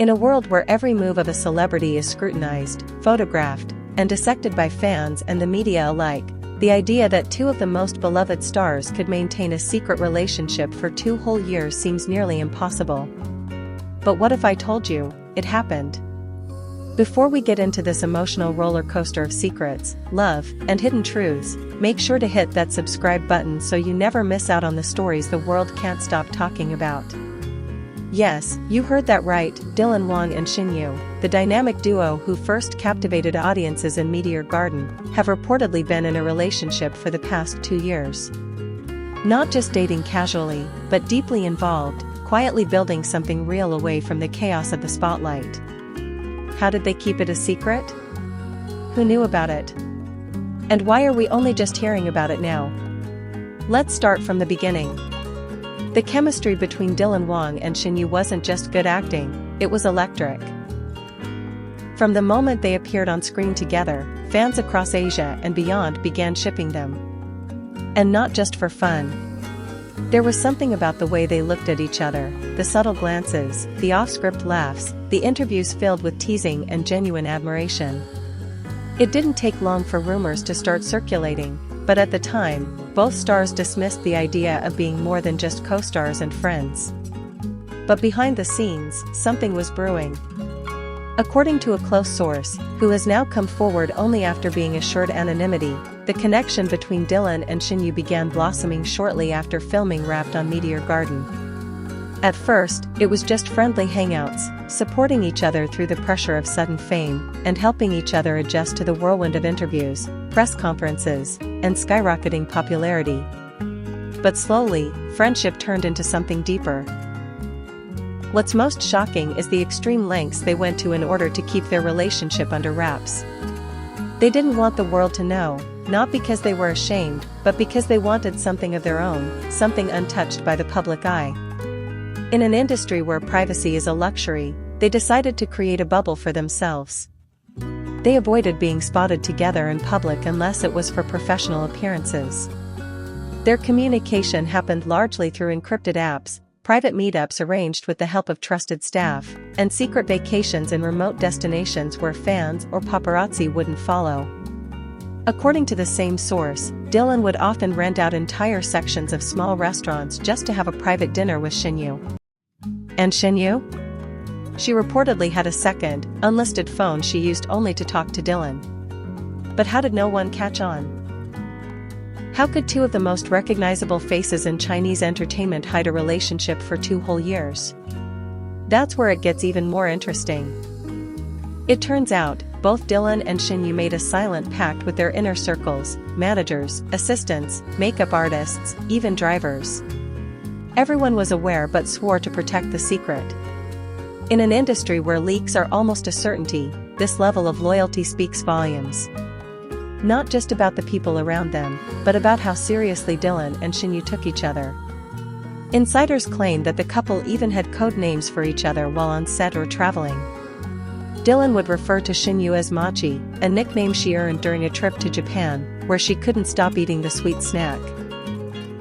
In a world where every move of a celebrity is scrutinized, photographed, and dissected by fans and the media alike, the idea that two of the most beloved stars could maintain a secret relationship for 2 whole years seems nearly impossible. But what if I told you, it happened? Before we get into this emotional roller coaster of secrets, love, and hidden truths, make sure to hit that subscribe button so you never miss out on the stories the world can't stop talking about. Yes, you heard that right, Dylan Wang and Shen, the dynamic duo who first captivated audiences in Meteor Garden, have reportedly been in a relationship for the past 2 years. Not just dating casually, but deeply involved, quietly building something real away from the chaos of the spotlight. How did they keep it a secret? Who knew about it? And why are we only just hearing about it now? Let's start from the beginning. The chemistry between Dylan Wang and Shen wasn't just good acting, it was electric. From the moment they appeared on screen together, fans across Asia and beyond began shipping them. And not just for fun. There was something about the way they looked at each other, the subtle glances, the off-script laughs, the interviews filled with teasing and genuine admiration. It didn't take long for rumors to start circulating, but at the time, both stars dismissed the idea of being more than just co-stars and friends. But behind the scenes, something was brewing. According to a close source, who has now come forward only after being assured anonymity, the connection between Dylan and Shen began blossoming shortly after filming wrapped on Meteor Garden. At first, it was just friendly hangouts, supporting each other through the pressure of sudden fame, and helping each other adjust to the whirlwind of interviews, press conferences, and skyrocketing popularity. But slowly, friendship turned into something deeper. What's most shocking is the extreme lengths they went to in order to keep their relationship under wraps. They didn't want the world to know, not because they were ashamed, but because they wanted something of their own, something untouched by the public eye. In an industry where privacy is a luxury, they decided to create a bubble for themselves. They avoided being spotted together in public unless it was for professional appearances. Their communication happened largely through encrypted apps, private meetups arranged with the help of trusted staff, and secret vacations in remote destinations where fans or paparazzi wouldn't follow. According to the same source, Dylan would often rent out entire sections of small restaurants just to have a private dinner with Shen. And Shen? She reportedly had a second, unlisted phone she used only to talk to Dylan. But how did no one catch on? How could two of the most recognizable faces in Chinese entertainment hide a relationship for 2 whole years? That's where it gets even more interesting. It turns out, both Dylan and Shen made a silent pact with their inner circles, managers, assistants, makeup artists, even drivers. Everyone was aware but swore to protect the secret. In an industry where leaks are almost a certainty, this level of loyalty speaks volumes. Not just about the people around them, but about how seriously Dylan and Shen took each other. Insiders claim that the couple even had code names for each other while on set or traveling. Dylan would refer to Shen as Machi, a nickname she earned during a trip to Japan, where she couldn't stop eating the sweet snack.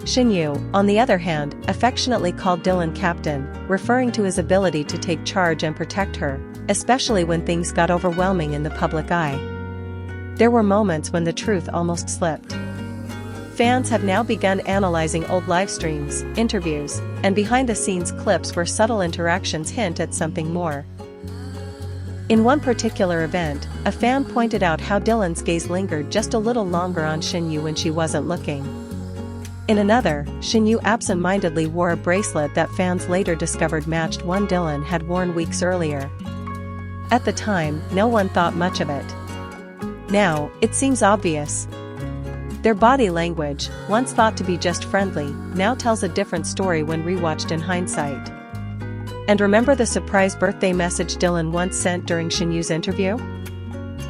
Shen, on the other hand, affectionately called Dylan Captain, referring to his ability to take charge and protect her, especially when things got overwhelming in the public eye. There were moments when the truth almost slipped. Fans have now begun analyzing old live streams, interviews, and behind-the-scenes clips where subtle interactions hint at something more. In one particular event, a fan pointed out how Dylan's gaze lingered just a little longer on Shen when she wasn't looking. In another, Shen absent-mindedly wore a bracelet that fans later discovered matched one Dylan had worn weeks earlier. At the time, no one thought much of it. Now, it seems obvious. Their body language, once thought to be just friendly, now tells a different story when rewatched in hindsight. And remember the surprise birthday message Dylan once sent during Shen's interview?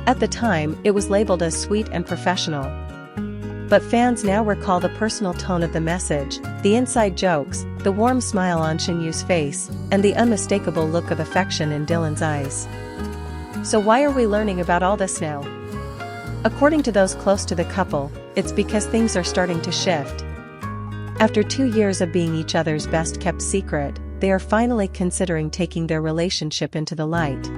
At the time, it was labeled as sweet and professional. But fans now recall the personal tone of the message, the inside jokes, the warm smile on Shen's face, and the unmistakable look of affection in Dylan's eyes. So why are we learning about all this now? According to those close to the couple, it's because things are starting to shift. After 2 years of being each other's best-kept secret, they are finally considering taking their relationship into the light.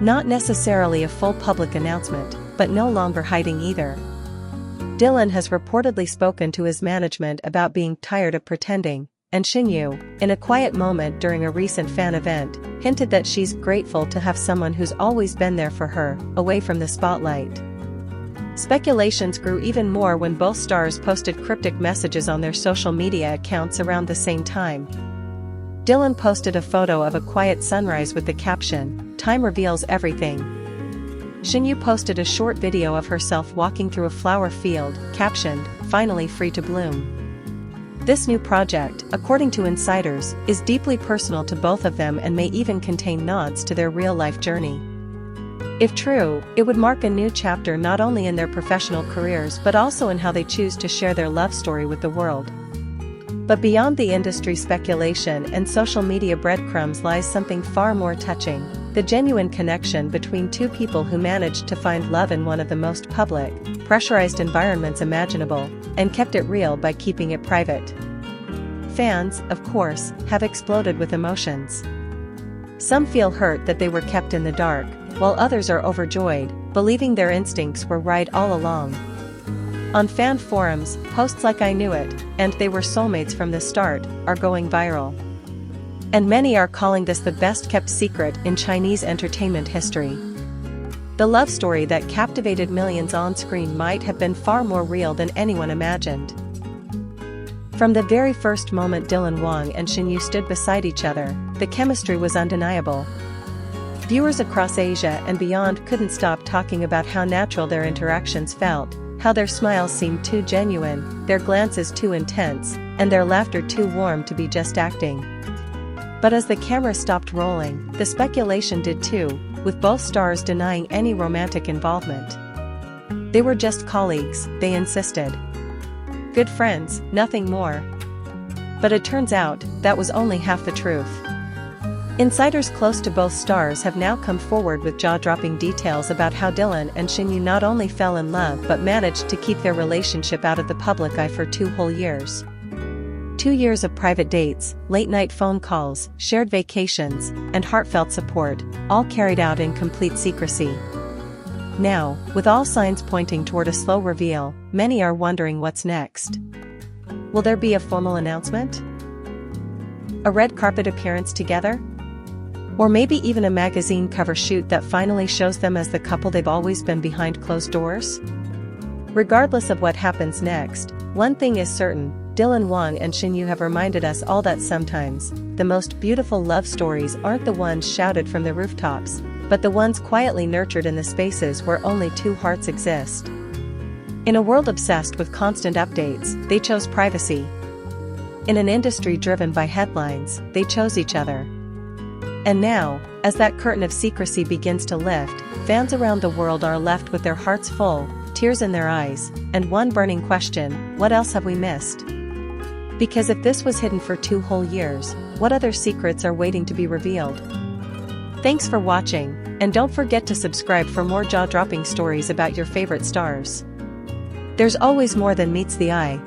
Not necessarily a full public announcement, but no longer hiding either. Dylan has reportedly spoken to his management about being tired of pretending, and Shen, in a quiet moment during a recent fan event, hinted that she's grateful to have someone who's always been there for her, away from the spotlight. Speculations grew even more when both stars posted cryptic messages on their social media accounts around the same time. Dylan posted a photo of a quiet sunrise with the caption, "Time reveals everything." Shen posted a short video of herself walking through a flower field, captioned, "Finally free to bloom." This new project, according to insiders, is deeply personal to both of them and may even contain nods to their real-life journey. If true, it would mark a new chapter not only in their professional careers but also in how they choose to share their love story with the world. But beyond the industry speculation and social media breadcrumbs lies something far more touching: the genuine connection between two people who managed to find love in one of the most public, pressurized environments imaginable, and kept it real by keeping it private. Fans, of course, have exploded with emotions. Some feel hurt that they were kept in the dark, while others are overjoyed, believing their instincts were right all along. On fan forums, posts like "I knew it," and "they were soulmates from the start," are going viral. And many are calling this the best-kept secret in Chinese entertainment history. The love story that captivated millions on-screen might have been far more real than anyone imagined. From the very first moment Dylan Wang and Shen stood beside each other, the chemistry was undeniable. Viewers across Asia and beyond couldn't stop talking about how natural their interactions felt, how their smiles seemed too genuine, their glances too intense, and their laughter too warm to be just acting. But as the camera stopped rolling, the speculation did too, with both stars denying any romantic involvement. They were just colleagues, they insisted. Good friends, nothing more. But it turns out, that was only half the truth. Insiders close to both stars have now come forward with jaw-dropping details about how Dylan and Shen not only fell in love but managed to keep their relationship out of the public eye for 2 whole years. 2 years of private dates, late-night phone calls, shared vacations, and heartfelt support, all carried out in complete secrecy. Now, with all signs pointing toward a slow reveal, many are wondering what's next. Will there be a formal announcement? A red carpet appearance together? Or maybe even a magazine cover shoot that finally shows them as the couple they've always been behind closed doors? Regardless of what happens next, one thing is certain: Dylan Wang and Shen have reminded us all that sometimes, the most beautiful love stories aren't the ones shouted from the rooftops, but the ones quietly nurtured in the spaces where only two hearts exist. In a world obsessed with constant updates, they chose privacy. In an industry driven by headlines, they chose each other. And now, as that curtain of secrecy begins to lift, fans around the world are left with their hearts full, tears in their eyes, and one burning question: what else have we missed? Because if this was hidden for 2 whole years, what other secrets are waiting to be revealed? Thanks for watching, and don't forget to subscribe for more jaw-dropping stories about your favorite stars. There's always more than meets the eye.